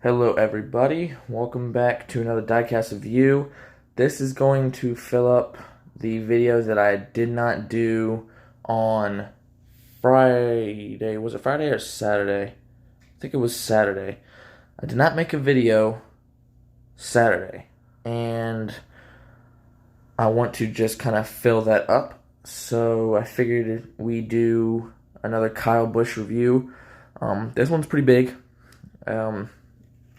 Hello everybody, welcome back to another Diecast review. This is going to fill up the videos that I did not do on Friday. Was it Friday or Saturday? I think it was Saturday. I did not make a video Saturday, and I want to just kind of fill that up. So I figured we do another Kyle Busch review. This one's pretty big.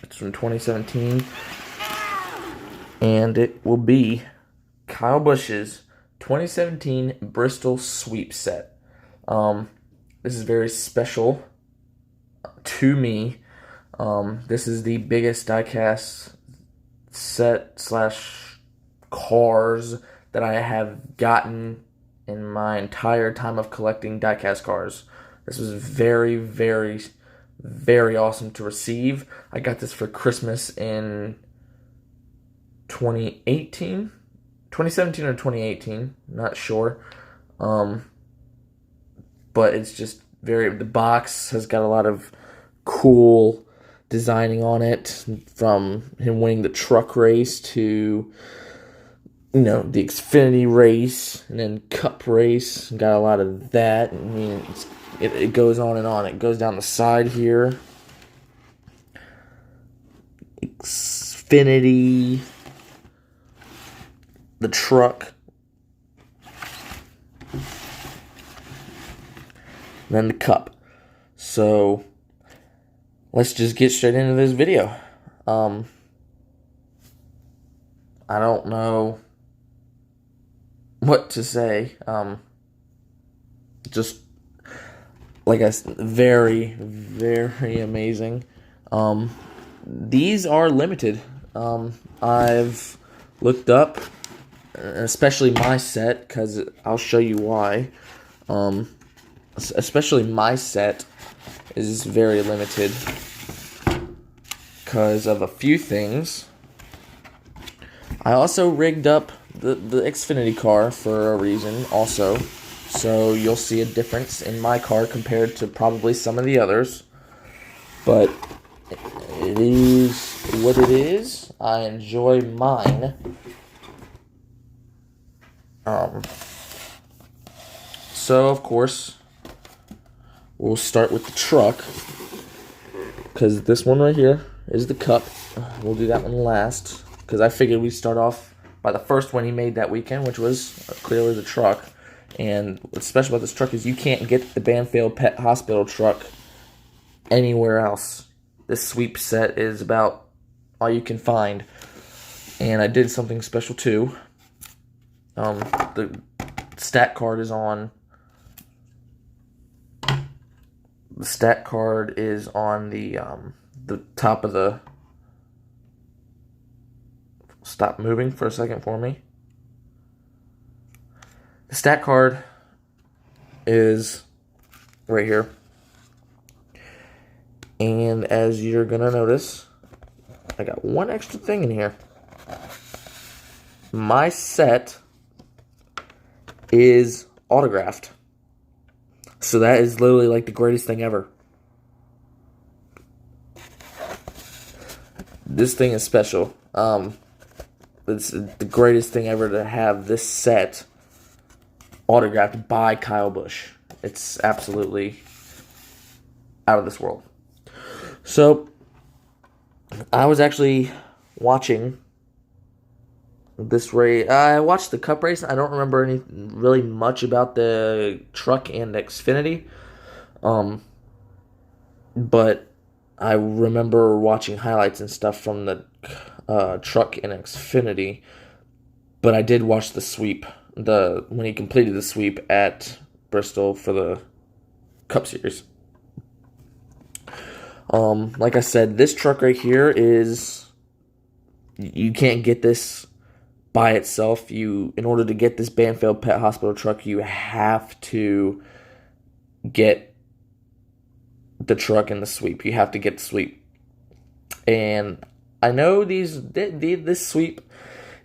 It's from 2017, and it will be Kyle Busch's 2017 Bristol sweep set. This is very special to me. This is the biggest diecast set slash cars that I have gotten in my entire time of collecting diecast cars. This was very, very, very awesome to receive. I got this for Christmas in 2017 or 2018, not sure. But it's just the box has got a lot of cool designing on it, from him winning the truck race to, the Xfinity race and then Cup race. Got a lot of that. I mean, it goes on and on. It goes down the side here. Xfinity, the truck, then the Cup. So let's just get straight into this video. I don't know what to say. Just like I said, very, very amazing. These are limited. I've looked up, especially my set, because I'll show you why. Especially my set is very limited because of a few things. I also rigged up the Xfinity car for a reason also. So you'll see a difference in my car compared to probably some of the others. But it is what it is. I enjoy mine. So, of course, we'll start with the truck, because this one right here is the Cup. We'll do that one last, because I figured we'd start off by the first one he made that weekend, which was clearly the truck. And what's special about this truck is you can't get the Banfield Pet Hospital truck anywhere else. This sweep set is about all you can find. And I did something special too. The stat card is on. The stat card is on the top of the. Stop moving for a second for me. The stat card is right here. And as you're going to notice, I got one extra thing in here. My set is autographed. So that is literally like the greatest thing ever. This thing is special. It's the greatest thing ever to have this set autographed by Kyle Busch. It's absolutely out of this world. So, I was actually watching this race. I watched the Cup race. I don't remember really much about the truck and Xfinity. But I remember watching highlights and stuff from the truck and Xfinity. But I did watch the sweep. When he completed the sweep at Bristol for the Cup Series. Like I said, this truck right here you can't get this by itself. In order to get this Banfield Pet Hospital truck, you have to get the truck and the sweep. You have to get the sweep. And I know this sweep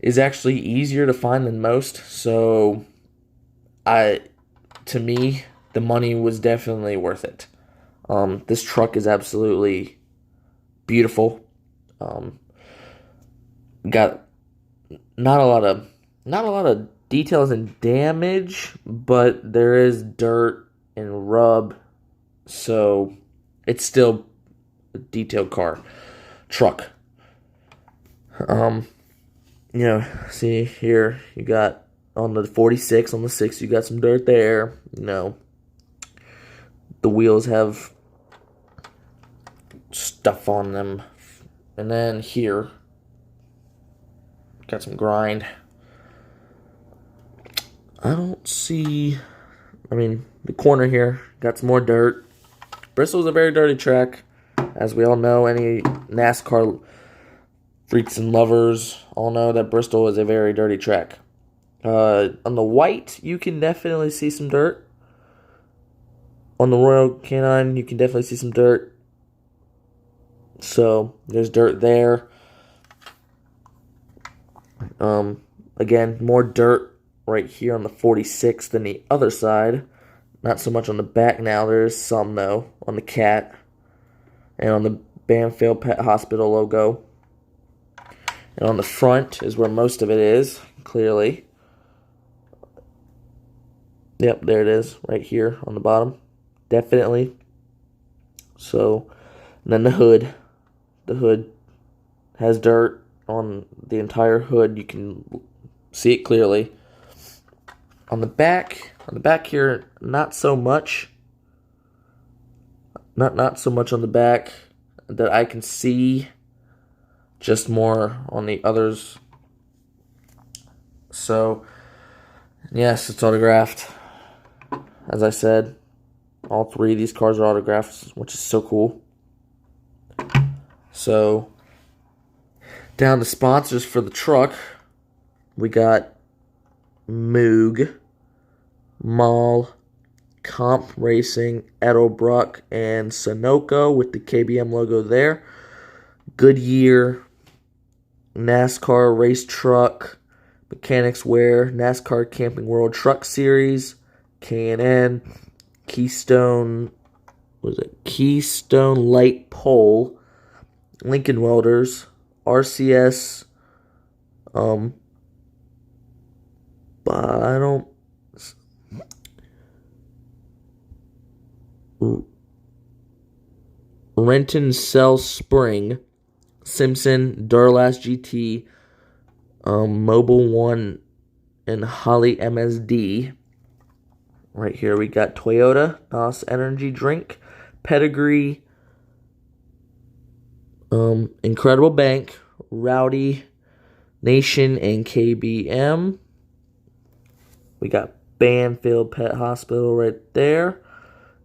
is actually easier to find than most, so to me, the money was definitely worth it. This truck is absolutely beautiful. Got not a lot of details and damage, but there is dirt and rub, so it's still a detailed truck. See here, you got on the 46, on the 6, you got some dirt there. The wheels have stuff on them. And then here, got some grind. The corner here, got some more dirt. Bristol's a very dirty track. As we all know, any NASCAR freaks and lovers all know that Bristol is a very dirty track. On the white, you can definitely see some dirt. On the Royal Canine, you can definitely see some dirt. So, there's dirt there. Again, more dirt right here on the 46 than the other side. Not so much on the back now. There's some, though, on the Cat. And on the Banfield Pet Hospital logo. And on the front is where most of it is, clearly. Yep, there it is, right here on the bottom. Definitely. So, and then the hood. The hood has dirt on the entire hood. You can see it clearly. On the back here, not so much. Not so much on the back that I can see. Just more on the others. So, yes, it's autographed. As I said, all 3 of these cars are autographed, which is so cool. So, down to sponsors for the truck, we got Moog, Mall, Comp Racing, Edelbrock, and Sunoco with the KBM logo there. Goodyear, NASCAR Race Truck, Mechanics Wear, NASCAR Camping World Truck Series, K&N, Keystone Light Pole, Lincoln Welders, RCS, Renton Cell Spring, Simpson, Durlast GT, Mobile One, and Holly MSD. Right here we got Toyota, NOS Energy Drink, Pedigree, Incredible Bank, Rowdy, Nation, and KBM. We got Banfield Pet Hospital right there.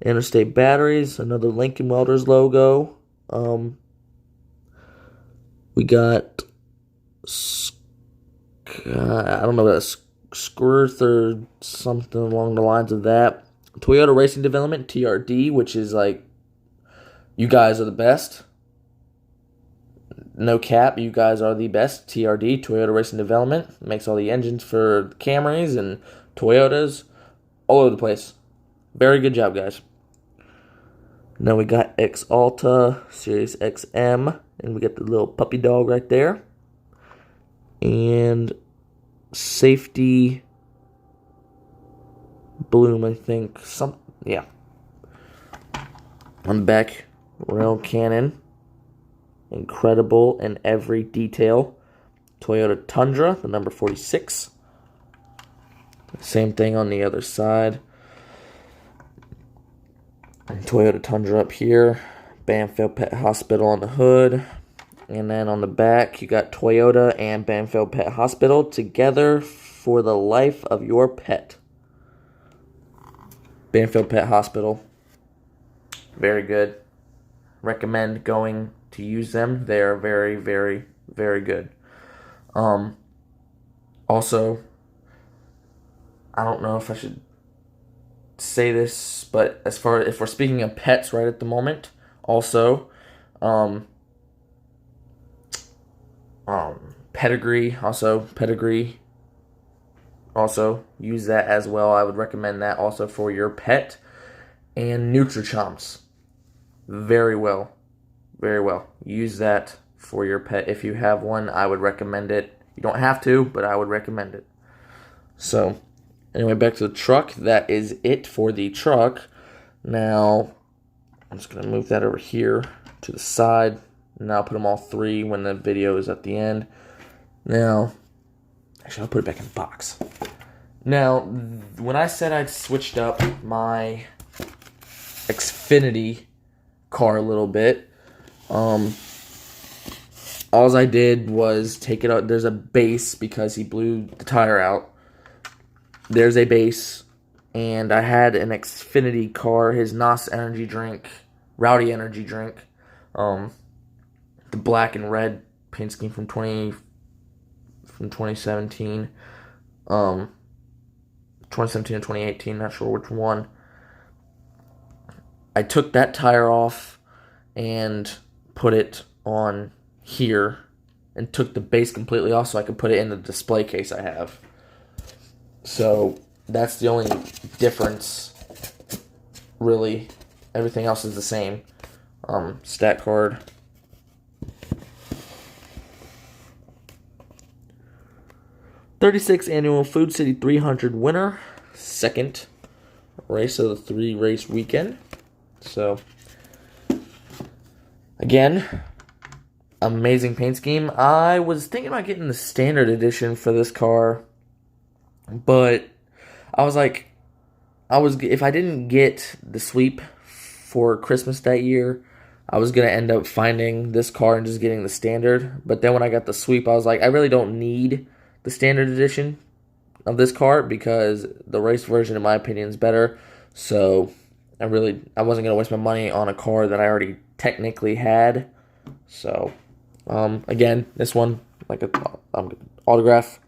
Interstate Batteries, another Lincoln Welders logo. We got, I don't know, that's Squirth or something along the lines of that. Toyota Racing Development, TRD, which is like, you guys are the best. No cap, you guys are the best. TRD, Toyota Racing Development, makes all the engines for Camrys and Toyotas all over the place. Very good job, guys. Now we got X Alta, Series XM, and we got the little puppy dog right there. And Safety Bloom, I think. Yeah. On the back, Rail Cannon. Incredible in every detail. Toyota Tundra, the number 46. Same thing on the other side. And Toyota Tundra up here. Banfield Pet Hospital on the hood. And then on the back, you got Toyota and Banfield Pet Hospital together for the life of your pet. Banfield Pet Hospital. Very good. Recommend going to use them. They are very, very, very good. Also, I don't know if I should say this, but as far if we're speaking of pets right at the moment, also, Pedigree, also use that as well. I would recommend that also for your pet. And Nutrichomps, very well, use that for your pet. If you have one, I would recommend it. You don't have to, but I would recommend it. So, anyway, back to the truck. That is it for the truck. Now, I'm just going to move that over here to the side. And I'll put them all three when the video is at the end. Now, actually, I'll put it back in the box. Now, when I said I'd switched up my Xfinity car a little bit, all I did was take it out. There's a base because he blew the tire out. There's a base, and I had an Xfinity car, his NOS energy drink, Rowdy energy drink, the black and red paint scheme from 2017, 2017 and 2018, not sure which one. I took that tire off and put it on here and took the base completely off so I could put it in the display case I have. So that's the only difference, really. Everything else is the same. Stat card. '36 annual Food City 300 winner, second race of the 3-race weekend. So again, amazing paint scheme. I was thinking about getting the standard edition for this car, but I was like, if I didn't get the sweep for Christmas that year, I was going to end up finding this car and just getting the standard. But then when I got the sweep, I was like, I really don't need the standard edition of this car because the race version, in my opinion, is better. So I wasn't going to waste my money on a car that I already technically had. So, again, this one, like a autograph.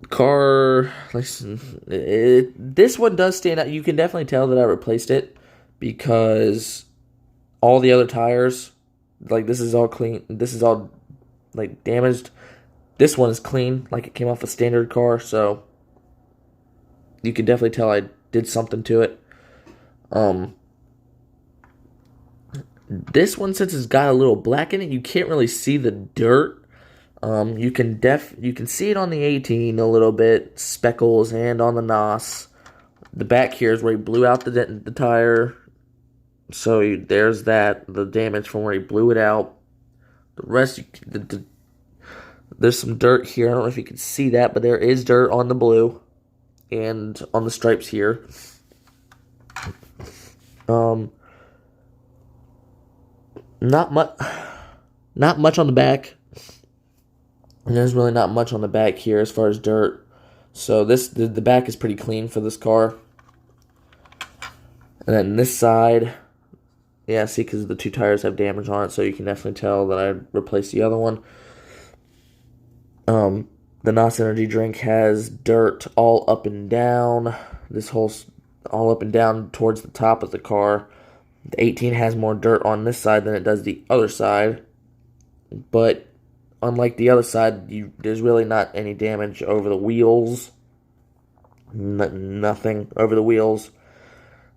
Car, this one does stand out. You can definitely tell that I replaced it because all the other tires, like, this is all clean. This is all, like, damaged. This one is clean, like it came off a standard car, so you can definitely tell I did something to it. This one, since it's got a little black in it, you can't really see the dirt. You can see it on the 18 a little bit, speckles, and on the NOS. The back here is where he blew out the tire. So there's the damage from where he blew it out. The rest, there's some dirt here. I don't know if you can see that, but there is dirt on the blue and on the stripes here. Not much on the back. And there's really not much on the back here as far as dirt. So the back is pretty clean for this car. And then this side, yeah, see, because the two tires have damage on it, so you can definitely tell that I replaced the other one. The NOS energy drink has dirt all up and down. All up and down towards the top of the car. The 18 has more dirt on this side than it does the other side. But unlike the other side, there's really not any damage over the wheels. Nothing over the wheels.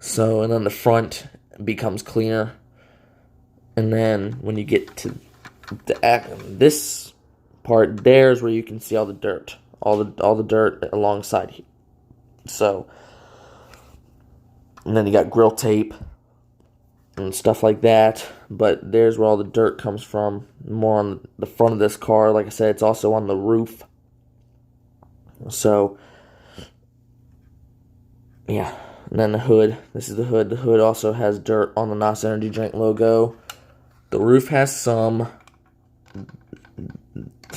So, and then the front becomes cleaner. And then when you get to this part, there's where you can see all the dirt. All the dirt alongside here. So, and then you got grill tape and stuff like that, but there's where all the dirt comes from, more on the front of this car. Like I said, it's also on the roof. So, yeah. And then the hood. This is the hood. The hood also has dirt on the NOS Energy Drink logo. The roof has some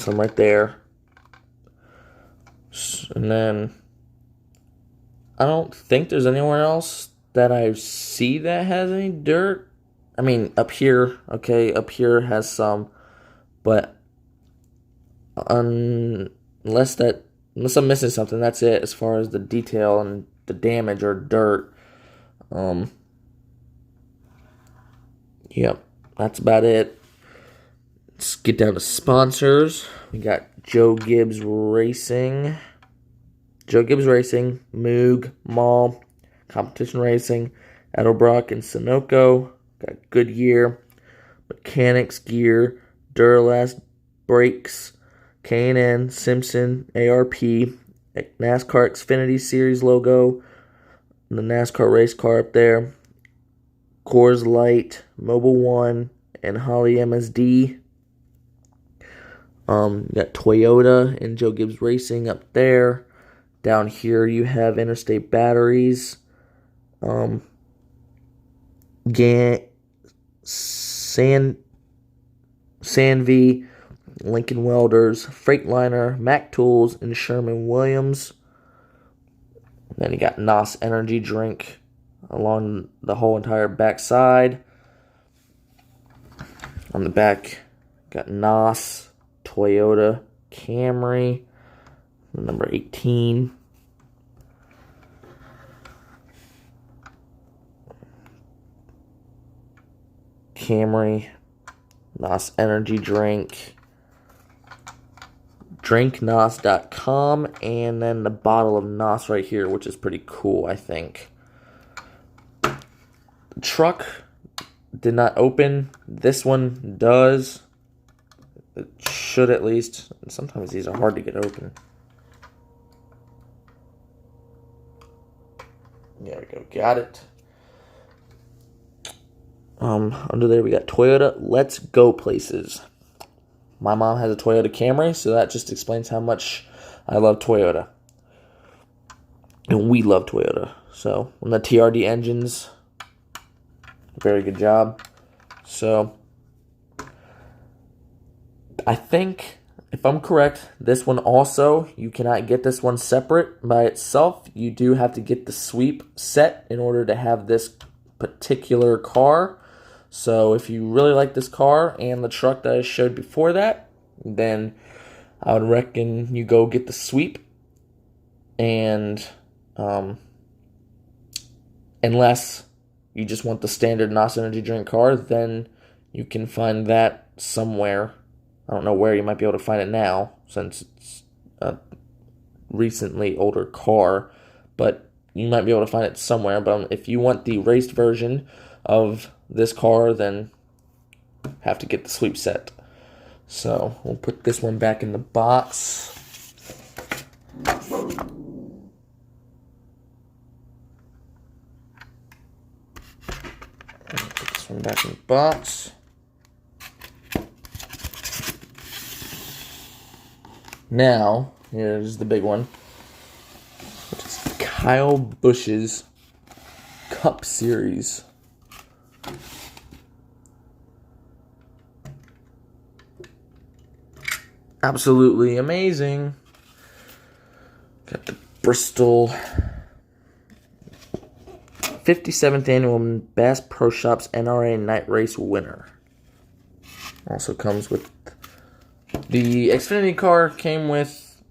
right there. And then I don't think there's anywhere else that I see that has any dirt. I mean, up here, okay, up here has some, but unless I'm missing something, that's it as far as the detail and the damage or dirt. Yep, that's about it. Let's get down to sponsors. We got Joe Gibbs Racing, Moog, Mall, Competition Racing, Edelbrock and Sunoco. got Goodyear, Mechanics gear, Duralast brakes, K&N, Simpson, ARP, NASCAR Xfinity Series logo, the NASCAR race car up there, Coors Light, Mobil 1, and Holly MSD. You got Toyota and Joe Gibbs Racing up there. Down here you have Interstate Batteries, Sanvi, Lincoln Welders, Freightliner, Mac Tools, and Sherman-Williams. Then you got NOS Energy Drink along the whole entire back side. On the back, got NOS, Toyota, Camry, number 18. Camry, NOS Energy Drink, drinknos.com, and then the bottle of NOS right here, which is pretty cool, I think. The truck did not open. This one does. It should at least. Sometimes these are hard to get open. There we go. Got it. Under there we got Toyota Let's Go Places. My mom has a Toyota Camry, so that just explains how much I love Toyota. And we love Toyota. So, on the TRD engines, very good job. So, I think, if I'm correct, this one also, you cannot get this one separate by itself. You do have to get the sweep set in order to have this particular car. So if you really like this car and the truck that I showed before that, then I would reckon you go get the sweep. And unless you just want the standard NOS Energy Drink car, then you can find that somewhere. I don't know where you might be able to find it now, since it's a recently older car, but you might be able to find it somewhere. But if you want the raced version of this car, then have to get the sweep set. So we'll put this one back in the box. Put this one back in the box. Now, here's the big one, which is Kyle Busch's Cup Series. Absolutely amazing. Got the Bristol 57th Annual Bass Pro Shops NRA Night Race winner. Also comes with the Xfinity car, came with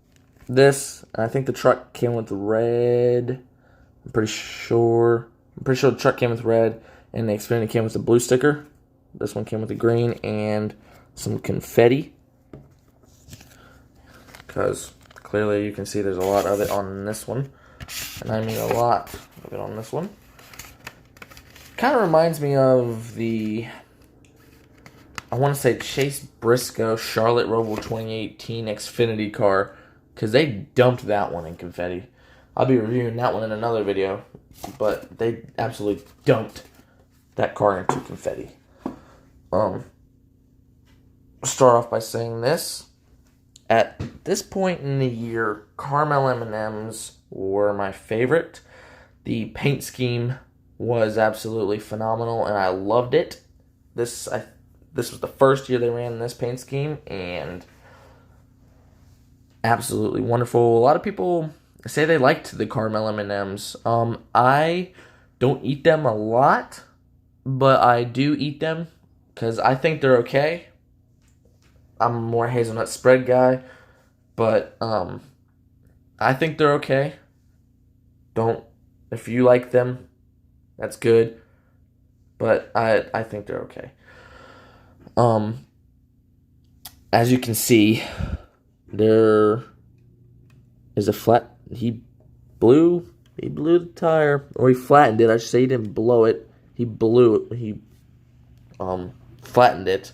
this. I think the truck came with red. I'm pretty sure the truck came with red, and the Xfinity came with the blue sticker. This one came with the green and some confetti, because clearly you can see there's a lot of it on this one, and I mean a lot of it on this one. Kind of reminds me of the, I want to say, Chase Briscoe Charlotte Roval 2018 Xfinity car, because they dumped that one in confetti. I'll be reviewing that one in another video, but they absolutely dumped that car into confetti. Start off by saying this. At this point in the year, caramel M&Ms were my favorite. The paint scheme was absolutely phenomenal, and I loved it. This was the first year they ran this paint scheme, and absolutely wonderful. A lot of people say they liked the caramel M&Ms. I don't eat them a lot, but I do eat them because I think they're okay. I'm a more hazelnut spread guy, but I think they're okay. If you like them, that's good, but I think they're okay. As you can see, there is a flat. He blew the tire, or he flattened it. I should say he didn't blow it. He blew it. He flattened it.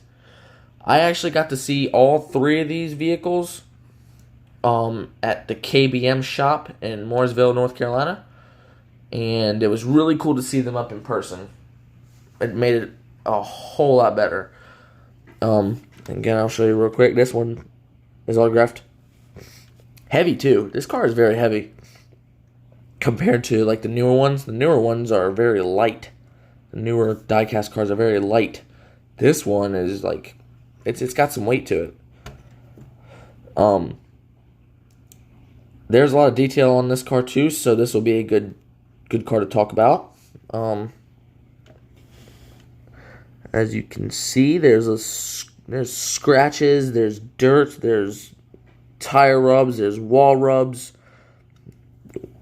I actually got to see all three of these vehicles at the KBM shop in Mooresville, North Carolina, and it was really cool to see them up in person. It made it a whole lot better. Again, I'll show you real quick. This one is autographed. Heavy too. This car is very heavy compared to like the newer ones. The newer ones are very light. The newer diecast cars are very light. This one is like it's got some weight to it. There's a lot of detail on this car too, so this will be a good car to talk about. As you can see, there's scratches, there's dirt, there's tire rubs, there's wall rubs.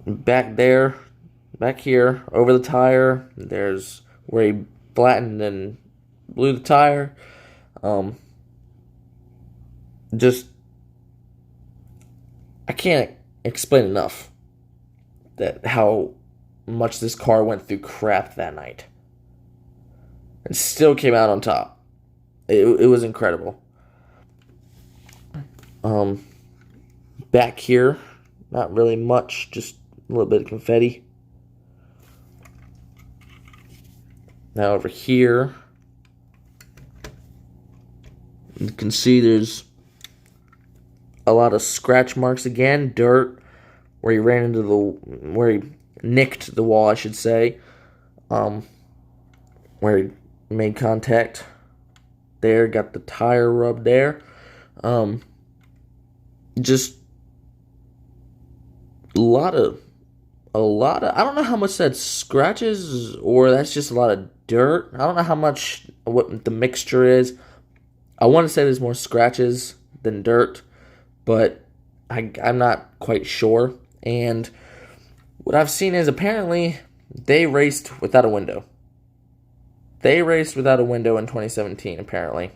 Back there, back here, over the tire, there's where he flattened and blew the tire. I can't explain enough that how much this car went through crap that night. And still came out on top. It was incredible. Back here, not really much, just a little bit of confetti. Now over here, you can see there's a lot of scratch marks again, dirt, where he ran into where he nicked the wall, I should say. Where he made contact there, got the tire rub there. Just a lot of, I don't know how much that's scratches or that's just a lot of dirt. I don't know what the mixture is. I want to say there's more scratches than dirt, but I'm not quite sure. And what I've seen is apparently they raced without a window. They raced without a window in 2017, apparently.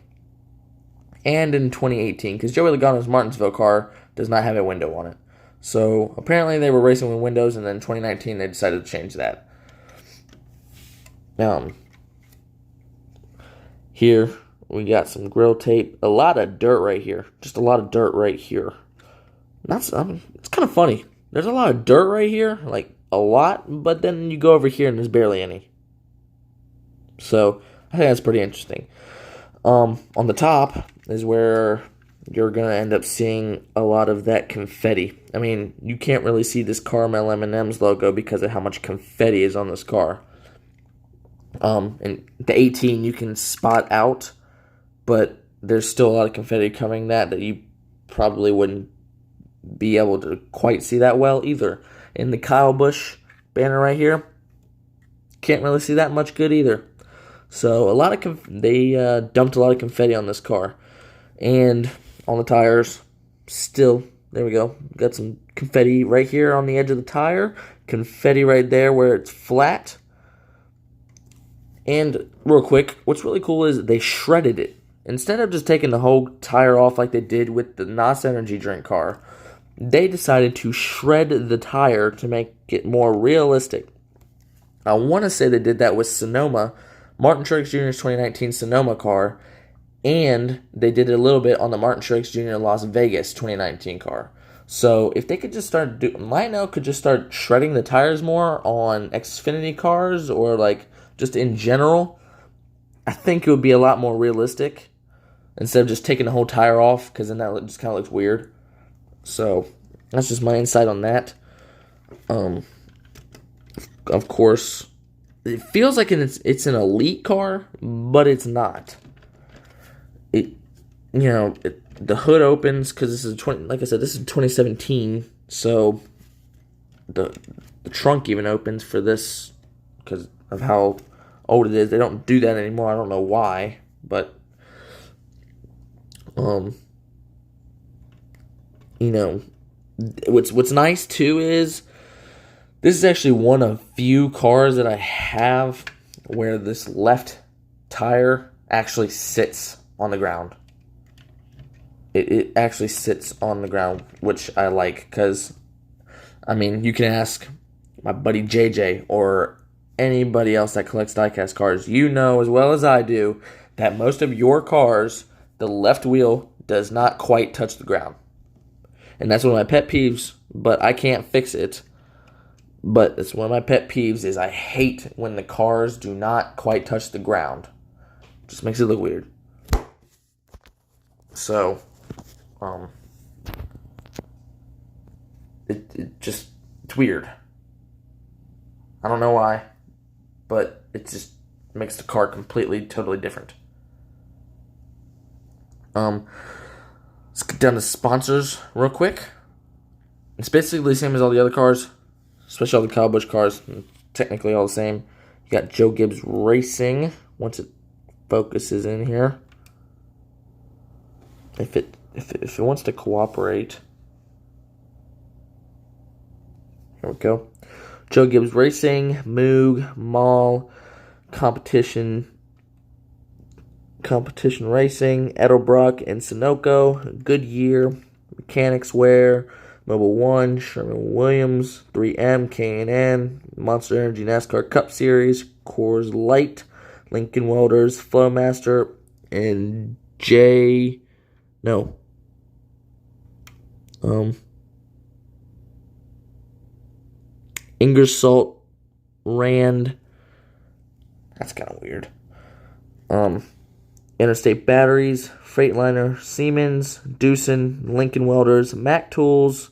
And in 2018, because Joey Logano's Martinsville car does not have a window on it. So apparently they were racing with windows, and then in 2019 they decided to change that. Here we got some grill tape, a lot of dirt right here, just a lot of dirt right here. It's kind of funny. There's a lot of dirt right here, like a lot, but then you go over here and there's barely any. So I think that's pretty interesting. On the top is where you're going to end up seeing a lot of that confetti. I mean, you can't really see this Caramel M&M's logo because of how much confetti is on this car. And the 18 you can spot out, but there's still a lot of confetti covering that you probably wouldn't be able to quite see that well either. In the Kyle Busch banner right here, can't really see that much good either. So they dumped a lot of confetti on this car. And on the tires, still, there we go. Got some confetti right here on the edge of the tire. Confetti right there where it's flat. And real quick, what's really cool is they shredded it. Instead of just taking the whole tire off like they did with the NOS Energy Drink car, they decided to shred the tire to make it more realistic. I want to say they did that with Sonoma, Martin Truex Jr.'s 2019 Sonoma car, and they did it a little bit on the Martin Truex Jr. Las Vegas 2019 car. So if they could just Lionel could just start shredding the tires more on Xfinity cars or like just in general, I think it would be a lot more realistic instead of just taking the whole tire off, because then that just kind of looks weird. So that's just my insight on that. Of course, it feels like it's an elite car, but it's not. The hood opens because this is like I said, this is 2017, so the trunk even opens for this because of how old it is. They don't do that anymore. I don't know why, but what's nice too is this is actually one of few cars that I have where this left tire actually sits on the ground. It actually sits on the ground, which I like, because, I mean, you can ask my buddy JJ or anybody else that collects diecast cars, you know as well as I do that most of your cars, the left wheel does not quite touch the ground. And that's one of my pet peeves, but I can't fix it. But it's one of my pet peeves is I hate when the cars do not quite touch the ground. Just makes it look weird. So, it's weird. I don't know why, but it just makes the car completely, totally different. Let's get down to sponsors real quick. It's basically the same as all the other cars, especially all the Kyle Busch cars. Technically all the same. You got Joe Gibbs Racing. Once it focuses in here, if it wants to cooperate, here we go. Joe Gibbs Racing, Moog, Mall, Competition Racing, Edelbrock and Sunoco, Goodyear, Mechanics Wear, Mobile One, Sherwin-Williams, 3M, K&N, Monster Energy NASCAR Cup Series, Coors Light, Lincoln Welders, Flowmaster, and Ingersoll Rand. That's kind of weird. Interstate Batteries, Freightliner, Siemens, Doosan, Lincoln Welders, Mac Tools.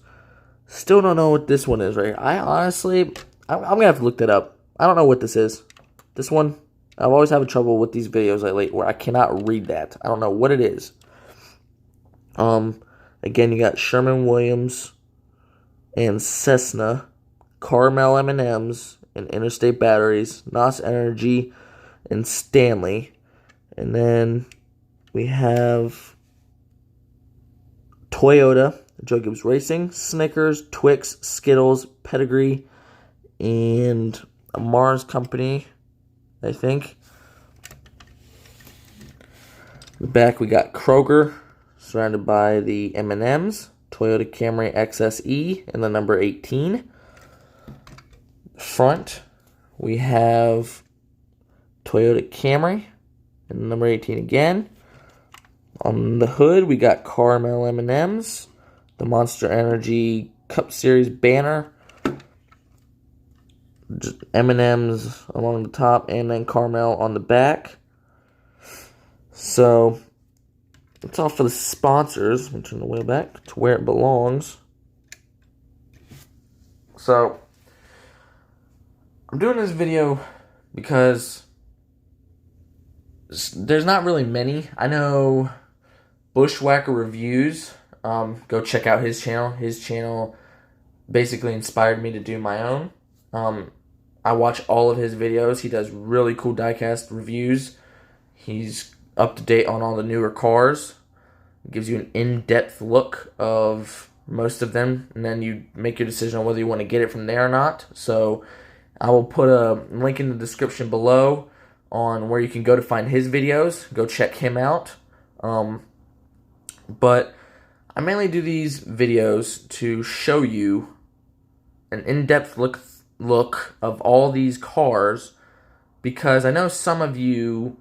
Still don't know what this one is, right? I'm going to have to look that up. I don't know what this is. This one, I've always had trouble with these videos lately where I cannot read that. I don't know what it is. Again, you got Sherwin-Williams and Cessna, Carmel M&Ms, and Interstate Batteries, NOS Energy, and Stanley. And then we have Toyota, Joe Gibbs Racing, Snickers, Twix, Skittles, Pedigree, and a Mars Company, I think. In the back we got Kroger, surrounded by the M&Ms, Toyota Camry XSE, and the number 18. Front, we have Toyota Camry, and number 18 again. On the hood, we got Carmel M&Ms, the Monster Energy Cup Series banner, just M&Ms along the top, and then Carmel on the back. So, that's all for the sponsors. Let me turn the wheel back to where it belongs. So, I'm doing this video because there's not really many. I know BuschWacker Reviews. Go check out his channel. His channel basically inspired me to do my own. I watch all of his videos. He does really cool diecast reviews. He's up to date on all the newer cars. Gives you an in-depth look of most of them, and then you make your decision on whether you want to get it from there or not. So I will put a link in the description below on where you can go to find his videos. Go check him out. But I mainly do these videos to show you an in-depth look of all these cars, because I know some of you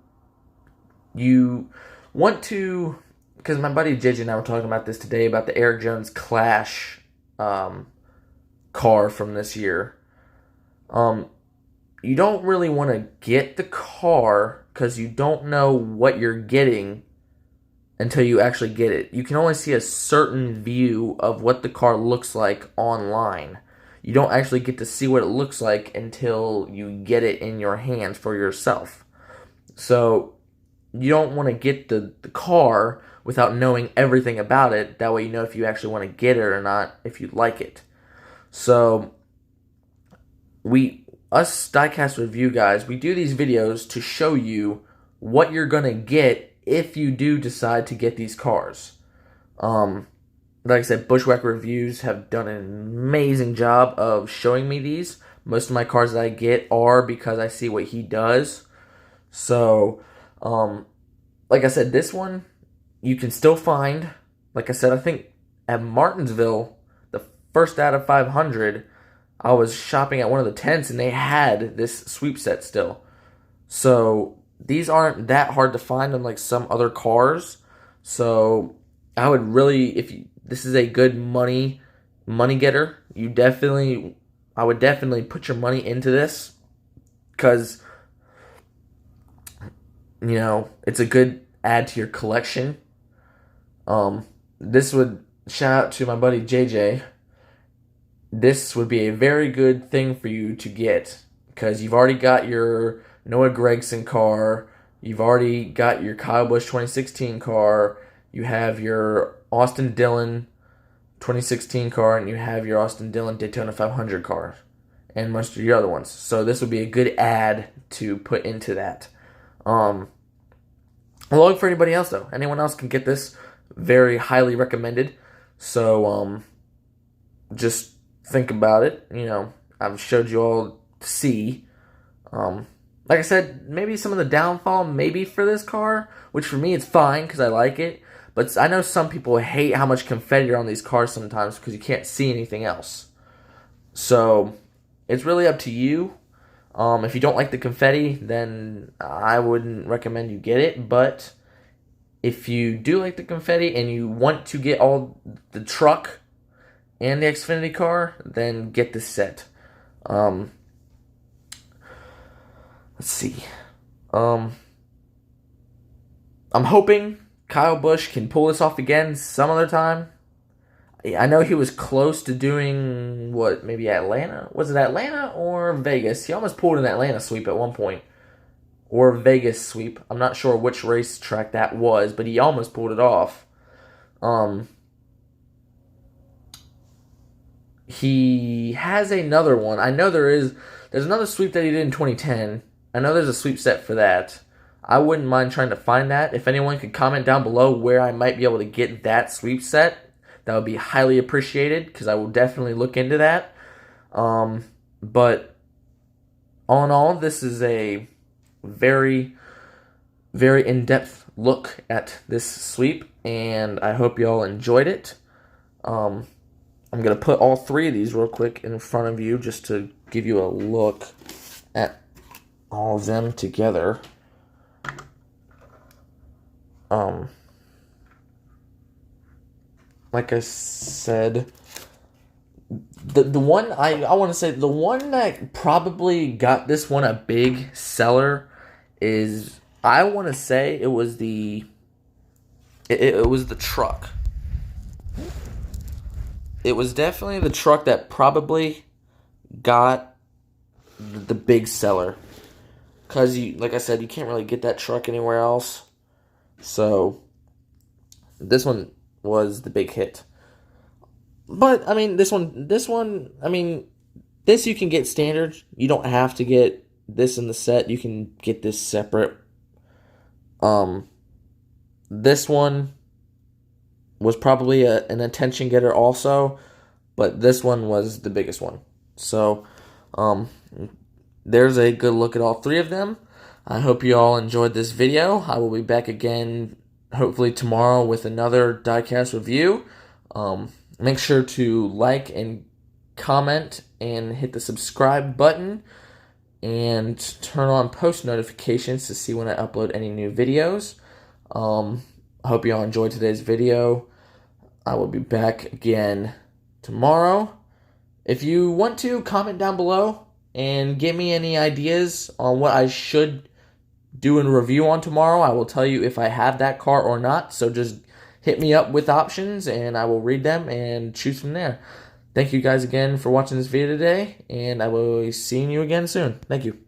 want to, because my buddy JJ and I were talking about this today, about the Eric Jones Clash car from this year. You don't really want to get the car because you don't know what you're getting until you actually get it. You can only see a certain view of what the car looks like online. You don't actually get to see what it looks like until you get it in your hands for yourself. So you don't want to get the car without knowing everything about it. That way you know if you actually want to get it or not, if you like it. So us diecast review guys, we do these videos to show you what you're going to get if you do decide to get these cars. Like I said, BuschWacker Reviews have done an amazing job of showing me these. Most of my cars that I get are because I see what he does. So, like I said, this one you can still find. Like I said, I think at Martinsville, the first out of 500, I was shopping at one of the tents and they had this sweep set still. So these aren't that hard to find on like some other cars. So I would really, this is a good money getter. I would definitely put your money into this because, you know, it's a good add to your collection. This would, shout out to my buddy JJ. This would be a very good thing for you to get because you've already got your Noah Gragson car, you've already got your Kyle Busch 2016 car, you have your Austin Dillon 2016 car, and you have your Austin Dillon Daytona 500 car, and most of your other ones. So this would be a good add to put into that. Well, look for anybody else though. Anyone else can get this. Very highly recommended. So just think about it. You know, I've showed you all to see. Like I said, maybe some of the downfall maybe for this car, which for me it's fine because I like it. But I know some people hate how much confetti are on these cars sometimes because you can't see anything else. So it's really up to you. If you don't like the confetti, then I wouldn't recommend you get it. But if you do like the confetti and you want to get all the truck and the Xfinity car, then get this set. Let's see. I'm hoping Kyle Busch can pull this off again some other time. I know he was close to doing, what, maybe Atlanta? Was it Atlanta or Vegas? He almost pulled an Atlanta sweep at one point. Or Vegas sweep. I'm not sure which racetrack that was, but he almost pulled it off. He has another one. I know there's another sweep that he did in 2010. I know there's a sweep set for that. I wouldn't mind trying to find that. If anyone could comment down below where I might be able to get that sweep set, that would be highly appreciated because I will definitely look into that. But all in all, this is a very, very in-depth look at this sweep, and I hope y'all enjoyed it. I'm going to put all three of these real quick in front of you just to give you a look at all of them together. Like I said, the one I want to say, the one that probably got this one a big seller is, I want to say it was the truck. It was definitely the truck that probably got the big seller. Because, like I said, you can't really get that truck anywhere else. So, this one was the big hit. But, I mean, this one, I mean, this you can get standard. You don't have to get this in the set. You can get this separate. This one was probably an attention getter also, but this one was the biggest one. So, there's a good look at all three of them. I hope you all enjoyed this video. I will be back again hopefully tomorrow with another Diecast review. Make sure to like and comment and hit the subscribe button and turn on post notifications to see when I upload any new videos. I hope you all enjoyed today's video. I will be back again tomorrow. If you want to, comment down below and give me any ideas on what I should do a review on tomorrow. I will tell you if I have that car or not. So just hit me up with options and I will read them and choose from there. Thank you guys again for watching this video today, and I will be seeing you again soon. Thank you.